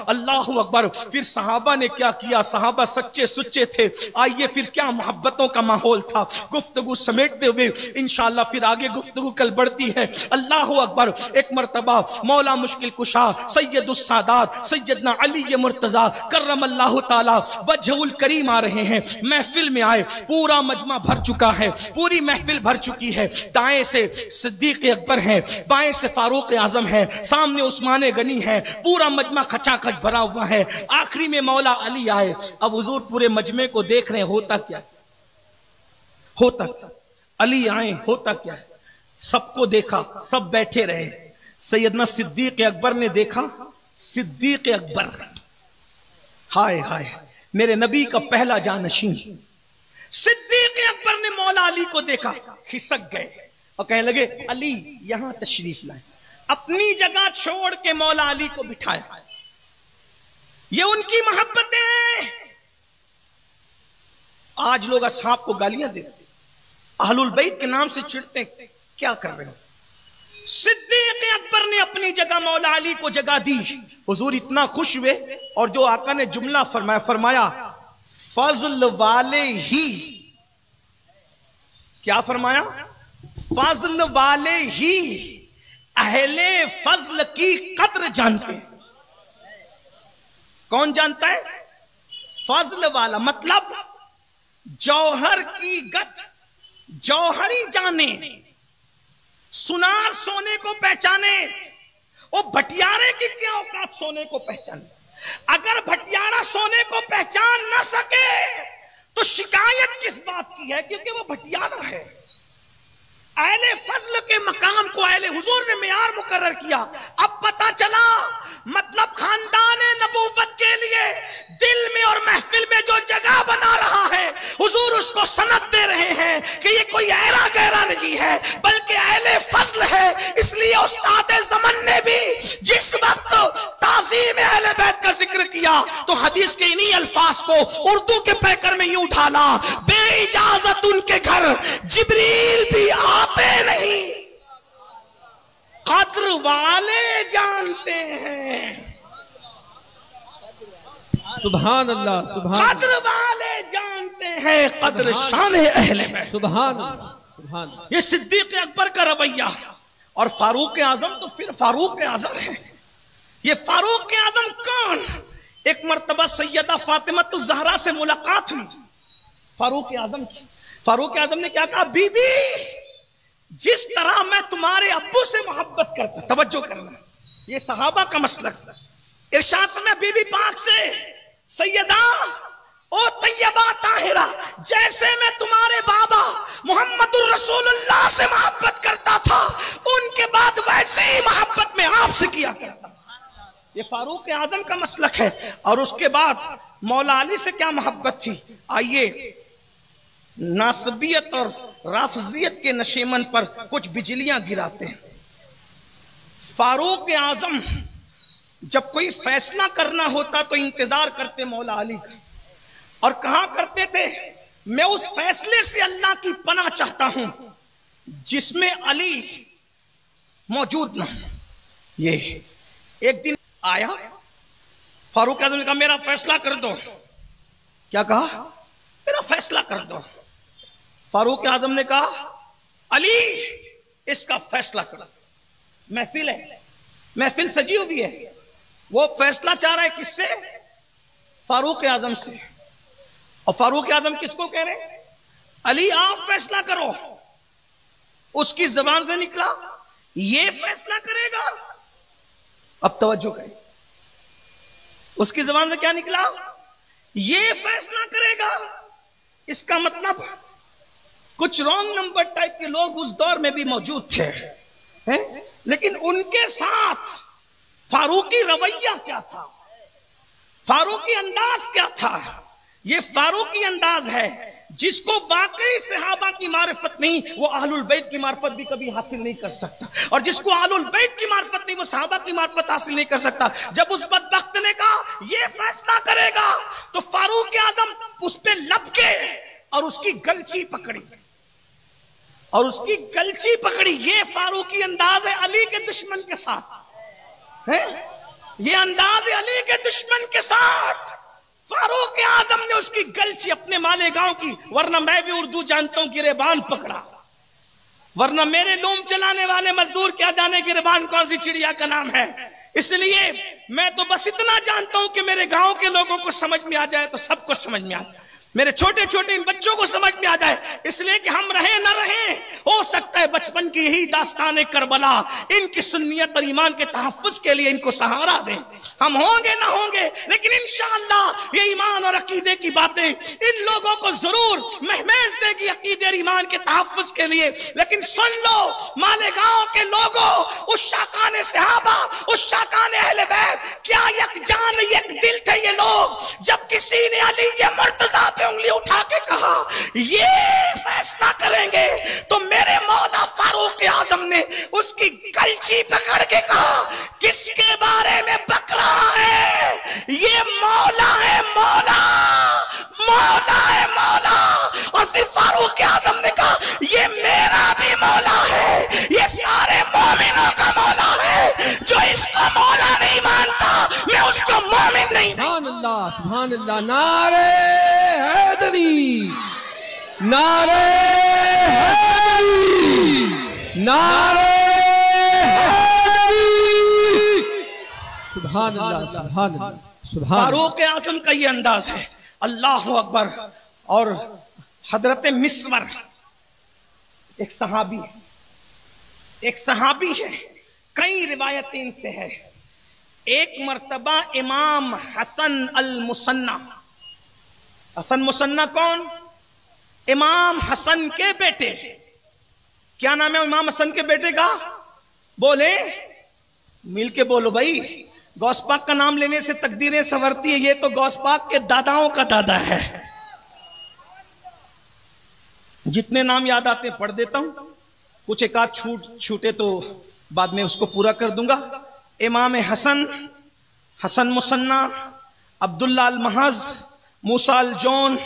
अल्लाह अकबर। फिर सहाबा ने क्या किया, सहाबा सच्चे सुच्चे थे। आइए फिर क्या मोहब्बतों का माहौल था। गुफ्तगू समेटते हुए इंशाअल्लाह फिर आगे गुफ्तगू कल बढ़ती है। अल्लाह अकबर। एक मर्तबा मौला मुश्किल कुशा सैयदुस सादात सैयदना अली मुर्तजा करमल्लाहु ताला वजहुल करीम आ रहे हैं। महफिल में आए, पूरा मजमा भर चुका है, पूरी महफिल भर चुकी है। दाएं से सिद्दीक अकबर है, बाएं से फारूक आजम है, सामने उस्मान गनी है, पूरा मजमा खचाखच भरा हुआ है। आखिरी में मौला अली आए। अब हुजूर पूरे मजमे को देख रहे हैं, होता क्या, होता क्या। अली आए, होता क्या है। सबको देखा, सब बैठे रहे। सैयदना सिद्दीक अकबर ने देखा, सिद्दीक अकबर, हाय हाय मेरे नबी का पहला जानशीन। सिद्दीक अकबर ने मौला अली को देखा, खिसक गए और कहने लगे अली यहां तशरीफ लाए। अपनी जगह छोड़ के मौला अली को बिठाया। ये उनकी मोहब्बतें हैं। आज लोग असहाब को गालियां देते, अहलुल बैत के नाम से चिढ़ते, क्या कर रहे हो। सिद्दीक अकबर ने अपनी जगह मौला अली को जगह दी। हुजूर इतना खुश हुए और जो आका ने जुमला फरमाया फजल वाले ही, क्या फरमाया, फजल वाले ही अहले फजल की कद्र जानते हैं। कौन जानता है, फजल वाला, मतलब जौहर की गत जौहरी जाने, सुनार सोने को पहचाने, और भटियारे की क्या औकात सोने को पहचाने। अगर भटियारा सोने को पहचान ना सके तो शिकायत किस बात की है, क्योंकि वो भटियारा है। अहले फजल के मकाम को अहले हुजूर ने मेयार मुकर्रर किया। अब पता चला मतलब खानदान नबूवत के लिए दिल में और महफिल में जो जगह बना रहा है, हुजूर उसको सनद दे रहे हैं कि ये कोई ऐरा गैरा नहीं है बल्कि अहले फजल है। इसलिए उस्ताद ज़मन ने भी जिस वक्त ताज़ीम अहले बैत का जिक्र किया तो हदीस के इन्हीं अल्फाज को उर्दू के पैकर में यूं ढाला, बेइजाजत उनके घर जिब्रील भी आते नहीं, कद्र वाले जानते हैं। सुभान अल्लाह, सुभान, कद्र वाले जानते हैं, कद्र शान है अहले बैत। सुभान अल्लाह, सुभान। ये सिद्दीक अकबर का रवैया। और फारूक आजम तो फिर फारूक आजम है। ये फारूक आजम कौन। एक मर्तबा सैयदा फातिमा ज़हरा से मुलाकात हुई फारूक आजम की। फारूक आजम ने क्या कहा, बीबी जिस तरह मैं तुम्हारे अब्बू से मोहब्बत करता, तवज्जो करना, ये सहाबा का मसलक। इरशाद में बीबी पाक से, सैयदा ओ तैयबा ताहिरा, जैसे मैं तुम्हारे बाबा मोहम्मदुर रसूलुल्लाह से मोहब्बत करता था, उनके बाद वैसे ही मोहब्बत में आपसे किया करता। ये फारूक आजम का मसलक है। और उसके बाद मौला अली से क्या मोहब्बत थी। आइए नासबियत और राफजियत के नशेमन पर कुछ बिजलियां गिराते हैं। फारूक आजम जब कोई फैसला करना होता तो इंतजार करते मौला अली का, और कहा करते थे, मैं उस फैसले से अल्लाह की पनाह चाहता हूं जिसमें अली मौजूद ना हो। ये एक दिन आया, फारूक आजम ने कहा मेरा फैसला कर दो। क्या कहा, मेरा फैसला कर दो। फारूक आजम ने कहा अली इसका फैसला करो। महफिल है, महफिल सजी हुई है, वो फैसला चाह रहा है किससे, फारूक आजम से। और फारूक आजम किसको कह रहे हैं, अली आप फैसला करो। उसकी जबान से निकला ये फैसला करेगा। अब तवज्जो करें, उसकी जबान से क्या निकला, ये फैसला करेगा। इसका मतलब कुछ रॉन्ग नंबर टाइप के लोग उस दौर में भी मौजूद थे, हैं? लेकिन उनके साथ फारूकी रवैया क्या था, फारूकी अंदाज क्या था। ये फारूकी अंदाज है जिसको वाकई सहाबा की मारिफत नहीं, वो अहलुल बैत की मारिफत भी कभी हासिल नहीं कर सकता। और जिसको अहलुल बैत की मारिफत नहीं, वो सहाबा की मारिफत हासिल नहीं कर सकता। जब उस बदबख्त ने कहा ये फैसला करेगा तो फारूक आजम उस पे लपके और उसकी गलची पकड़ी, और उसकी गलची पकड़ी। ये फारूकी अंदाज है अली के दुश्मन के साथ, है ये अंदाज है अली के दुश्मन गलची अपने मालेगांव की, वरना मैं भी उर्दू जानता हूं, गिरेबान पकड़ा, वरना मेरे लूम चलाने वाले मजदूर क्या जाने गिरेबान कौन सी चिड़िया का नाम है। इसलिए मैं तो बस इतना जानता हूं कि मेरे गांव के लोगों को समझ में आ जाए तो सबको समझ में आ जाए, मेरे छोटे छोटे इन बच्चों को समझ में आ जाए। इसलिए कि हम रहे न रहे, हो सकता है बचपन की यही दास्तान करबला इनकी सुन्नियत और ईमान के तहफ्फुज के लिए इनको सहारा दें। हम होंगे ना होंगे, लेकिन इंशाअल्लाह ये ईमान और अकीदे की बातें इन लोगों को जरूर महमेज देगी अकीदे और ईमान के तहफ्फुज के लिए। लेकिन सुन लो मालेगांव के लोगों, उस शाकाने सहाबा, उस शाकाने अहले बैत, क्या एक जान एक दिल थे ये लोग। जब किसी ने अली मुर्तजा पे उंगली उठा के कहा ये फैसला करेंगे, तो मेरे मौला फारूक आजम ने उसकी कलची पकड़ के कहा किसके बारे में बक रहा है, ये मौला है, मौला मौला है, मौला। और फिर फारूक आजम ने कहा ये मेरा भी मौला है, ये सारे मोमिनों का मौला है, जो इसको मौला नहीं मानता मैं उसको मोमिन नहीं। सुभान अल्लाह, सुभान अल्लाह। नारे हैदरी, नारे हैदरी, नारे हैदरी। सुभान अल्लाह, सुभान अल्लाह, सुभान। फारूक आजम का ये अंदाज है, अल्लाह अकबर। और हजरत मिस्वर एक सहाबी है, एक सहाबी है, कई रिवायतें इनसे है। एक मर्तबा इमाम हसन अल मुसन्ना, हसन मुसन्ना कौन? इमाम हसन के बेटे। क्या नाम है इमाम हसन के बेटे का? बोले, मिल के बोलो भाई। गौस पाक का नाम लेने से तकदीरें संवरती है, ये तो गौस पाक के दादाओं का दादा है। जितने नाम याद आते पढ़ देता हूं, कुछ एक आध छूटे तो बाद में उसको पूरा कर दूंगा। इमाम हसन, हसन मुसन्ना, अब्दुल्ला अल महज, मूसा अल जौन,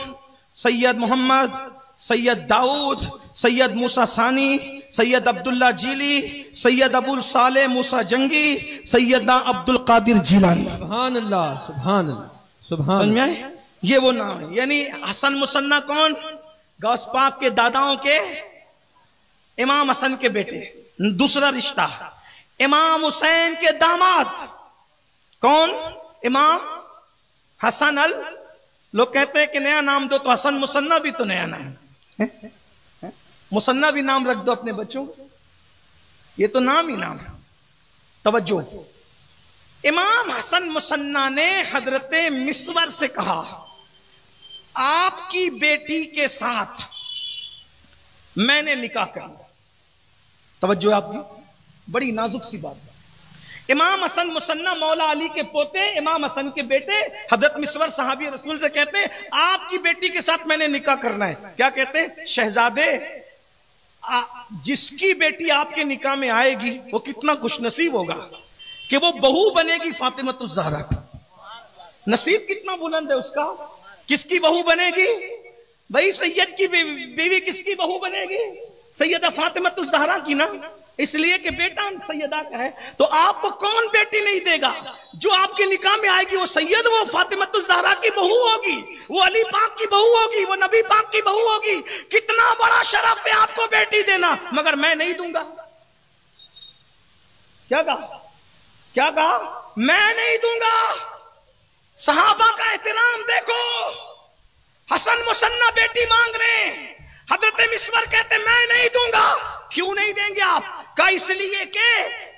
सैयद मोहम्मद, सैयद दाऊद, सैयद मूसा सानी, सैयद अब्दुल्ला जीली, सैयद अबुल साले मूसा जंगी, सैयदना अब्दुल कादिर जिलानी। सुभान अल्लाह, सुभान अल्लाह, सुभान। समझ में? ये वो नाम है। यानी हसन मुसन्ना कौन? गौस पाक के दादाओं के इमाम हसन के बेटे। दूसरा रिश्ता इमाम हुसैन के दामाद कौन? इमाम हसन अल, लोग कहते हैं कि नया नाम दो, तो हसन मुसन्ना भी तो नया नाम है। मुसन्ना भी नाम रख दो अपने बच्चों को, ये तो नाम ही नाम है। तवज्जो, इमाम हसन मुसन्ना ने हजरत मिस्वर से कहा आपकी बेटी के साथ मैंने निकाह करना। तवज्जो आपकी, बड़ी नाजुक सी बात है। इमाम हसन मुसन्ना मौला अली के पोते, इमाम हसन के बेटे हजरत मिस्वर सहाबी रसूल से कहते हैं आपकी बेटी के साथ मैंने निकाह करना है। क्या कहते हैं? शहजादे, जिसकी बेटी आपके निकाह में आएगी वो कितना खुशनसीब होगा कि वो बहू बनेगी फातिमतुज़ ज़हरा की। नसीब कितना बुलंद है उसका। किसकी बहू बनेगी भाई? सैयद की बीवी किसकी बहू बनेगी? सैयदा फातिमतुज़ ज़हरा की ना, इसलिए कि बेटा सैयदा का है। तो आपको कौन बेटी नहीं देगा? जो आपके निकाह में आएगी वो सैयद, वो फातिमतुज़ ज़हरा की बहू होगी, वो अली पाक की बहू होगी, वो नबी पाक की बहू होगी। कितना बड़ा शरफ है आपको बेटी देना, मगर मैं नहीं दूंगा। क्या कहा? क्या कहा? मैं नहीं दूंगा। सहाबा का एहतराम देखो। हसन मुसन्ना बेटी मांग रहे हैं, हजरत मिस्वर कहते मैं नहीं दूंगा। क्यों नहीं देंगे आप? का इसलिए के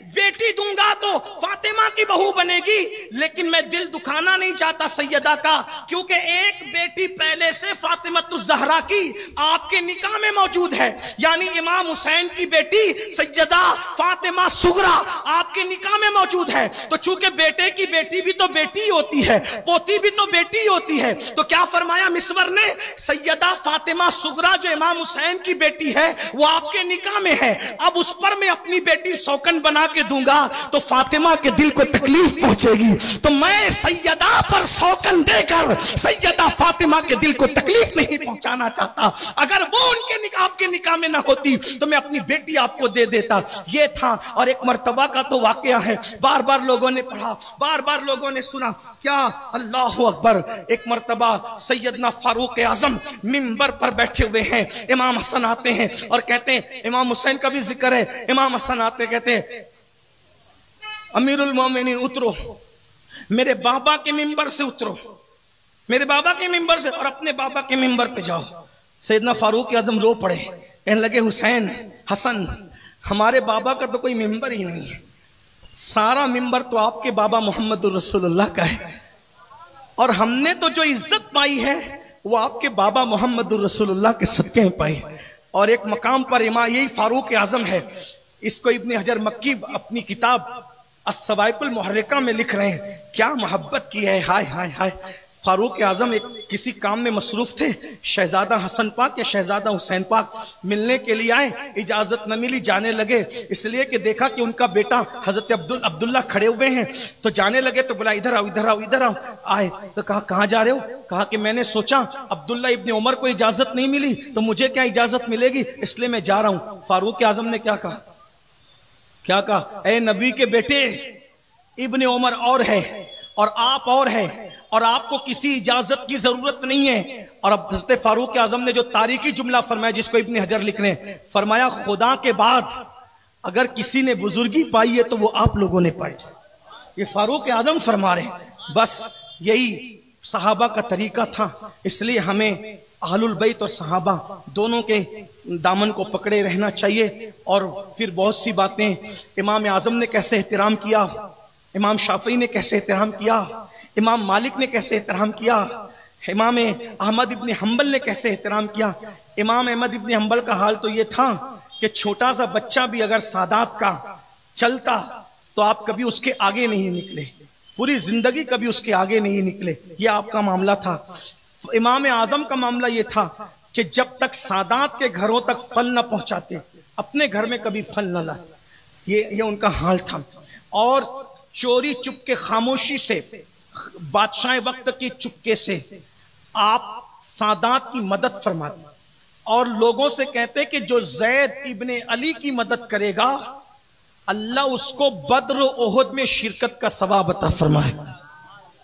बेटी दूंगा तो फातिमा की बहू बनेगी, लेकिन मैं दिल दुखाना नहीं चाहता सैयदा का, क्योंकि एक बेटी पहले से फातिमतुज़ ज़हरा की आपके निकाह में मौजूद है। यानी इमाम हुसैन की बेटी सैयदा फातिमा सुगरा आपके निकाह में मौजूद है। तो चूंकि बेटे की बेटी भी तो बेटी होती है, पोती भी तो बेटी होती है, तो क्या फरमाया मिस्वर ने? सैयदा फातिमा सुगरा जो इमाम हुसैन की बेटी है वो आपके निकाह में है। अब उस पर मैं अपनी बेटी सौकन बना के दूंगा तो फातिमा के दिल को तकलीफ पहुंचेगी, तो मैं सैयदा पर सौकन देकर सैयदा फातिमा के दिल को तकलीफ नहीं पहुंचाना चाहता। अगर वो आपके निकाह में ना होती तो मैं अपनी बेटी आपको दे देता। ये था। और एक मर्तबा का तो वाकया है, बार बार लोगों ने पढ़ा, बार बार लोगों ने सुना। क्या? अल्लाह अकबर। एक मर्तबा सैयदना फारूक आजम मिंबर पर बैठे हुए हैं, इमाम हसन आते हैं और कहते हैं, इमाम हुसैन का भी जिक्र है, इमाम हसन आते कहते हैं, अमीरुल मोमिनीन उतरो, मेरे बाबा के मिंबर से उतरो, मेरे बाबा के मिंबर से, और अपने बाबा के मिंबर पे जाओ। सैयदना फारूक आजम रो पड़े, कहने लगे, हुसैन, हसन, हमारे बाबा का तो कोई मिंबर ही नहीं है, सारा मिंबर तो आपके बाबा मोहम्मद रसूलुल्लाह का है, और हमने तो जो इज्जत पाई है वो आपके बाबा मोहम्मद रसूलुल्लाह के सदके में पाई। और एक मकाम पर इमाम, यही फारूक आजम है, इसको इब्ने हजर मक्की अपनी किताब अस्सवाइकुल मुहर्रिका में लिख रहे हैं, क्या मोहब्बत की है। हाय हाय हाय। फारूक आजम एक किसी काम में मसरूफ थे, शहजादा हसन पाक या शहजादा हुसैन पाक मिलने के लिए आए, इजाजत न मिली, जाने लगे, इसलिए कि देखा कि उनका बेटा हजरत अब्दुल्ला खड़े हुए हैं, तो जाने लगे, तो बोला, इधर आओ, इधर आओ, इधर आओ। आए तो कहा, कहाँ जा रहे हो? कहा कि मैंने सोचा अब्दुल्ला इब्ने उमर को इजाजत नहीं मिली तो मुझे क्या इजाजत मिलेगी, इसलिए मैं जा रहा हूं। फारूक आजम ने क्या कहा? क्या कहा? ए नबी के बेटे, इब्ने उमर और है और आप और है, और आपको किसी इजाजत की जरूरत नहीं है। और अब हज़रत फारूक आजम ने जो तारीखी जुमला फरमाया, जिसको इब्ने हजर लिख रहे हैं, फरमाया, खुदा के बाद अगर किसी ने बुजुर्गी पाई है तो वो आप लोगों ने पाई। ये फारूक आजम फरमा रहे हैं। बस यही सहाबा का तरीका था, इसलिए हमें अहलुल बैत और सहाबा दोनों के दामन को पकड़े रहना चाहिए। और फिर बहुत सी बातें, इमाम आजम ने कैसे एहतराम किया, इमाम शाफी ने कैसे एहतराम किया, इमाम मालिक ने कैसे एहतराम किया, इमाम अहमद इब्न हंबल ने कैसे एहतराम किया। इमाम अहमद इब्न हंबल का हाल तो ये था कि छोटा सा बच्चा भी अगर सादात का चलता तो आप कभी उसके आगे नहीं निकले, पूरी जिंदगी कभी उसके आगे नहीं निकले। ये आपका मामला था। इमाम आजम का मामला ये था कि जब तक सादात के घरों तक फल न पहुंचाते, अपने घर में कभी फल न लाते। ये उनका हाल था। और चोरी चुपके, खामोशी से, बादशाह वक्त की चुपके से आप सादात की मदद फरमाते और लोगों से कहते कि जो जैद इब्ने अली की मदद करेगा अल्लाह उसको बद्र ओहद में शिरकत का सवाब अता फरमाए।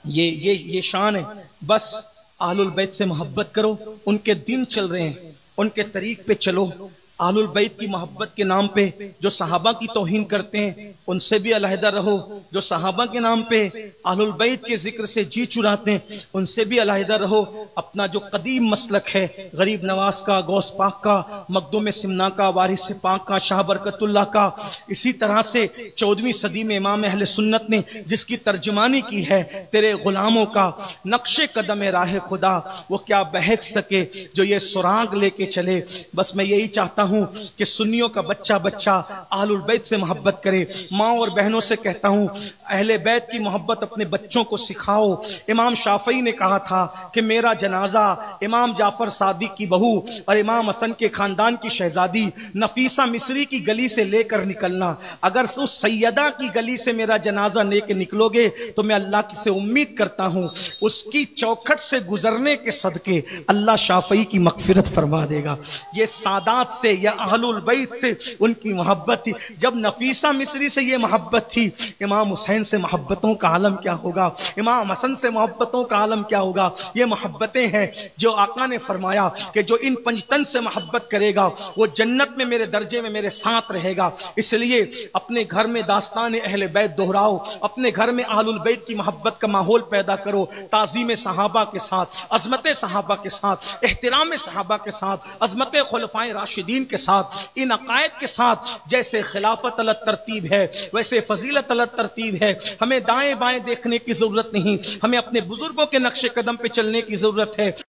ये शान है। बस अहलुल बैत से मोहब्बत करो, उनके दिन चल रहे हैं, उनके तरीक पे चलो। अहलुल बैत की मोहब्बत के नाम पे जो सहाबा की तौहीन करते हैं उनसे भी अलहदा रहो, जो सहाबा के नाम पे अहलुल बैत के जिक्र से जी चुराते हैं उनसे भी अलहदा रहो। अपना जो कदीम मसलक है गरीब नवाज का, गौस पाक का, मखदूम सिमना का, वारिस पाक का, शाह बरकतुल्लाह का, इसी तरह से 14वीं सदी में इमाम अहले सुन्नत ने जिसकी तर्जुमानी की है, तेरे गुलामों का नक्शे कदम राह खुदा वो क्या बहक सके जो ये सुराग लेके चले। बस मैं यही चाहता हूं कि सुन्नियों का बच्चा बच्चा अहलुल बैत से मोहब्बत करे। माँ और बहनों से कहता हूं अहले बैत की मोहब्बत अपने बच्चों को सिखाओ। इमाम शाफई ने कहा था कि मेरा जनाजा इमाम जाफर सादिक की बहू और इमाम हसन के खानदान की शहजादी नफीसा मिस्री की गली से लेकर निकलना। अगर उस सैयदा की गली से मेरा जनाजा लेके निकलोगे तो मैं अल्लाह की से उम्मीद करता हूं उसकी चौखट से गुजरने के सदके अल्लाह शाफई की मगफिरत फरमा देगा। ये सादात से या अहलुल बैत से उनकी मोहब्बत थी। जब नफीसा मिस्री से ये मोहब्बत थी, इमाम हुसैन से मोहब्बतों का आलम क्या होगा, इमाम हसन से मोहब्बतों का आलम क्या होगा। ये मोहब्बतें हैं जो आका ने फरमाया कि जो इन पंजतन से मोहब्बत करेगा वो जन्नत में मेरे दर्जे में मेरे साथ रहेगा। इसलिए अपने घर में दास्तान अहले बैत दोहराओ, अपने घर में अहलुल बैत की मोहब्बत का माहौल पैदा करो। ताज़ीम सहाबा के साथ, अजमत सहाबा के साथ, एहतराम सहाबा के साथ, अजमत खुलफाए राशिदीन के साथ, इन अकायद के साथ। जैसे खिलाफत अलग तरतीब है वैसे फजीलत अलग तरतीब है। हमें दाएं बाएं देखने की जरूरत नहीं, हमें अपने बुजुर्गों के नक्शे कदम पे चलने की जरूरत है।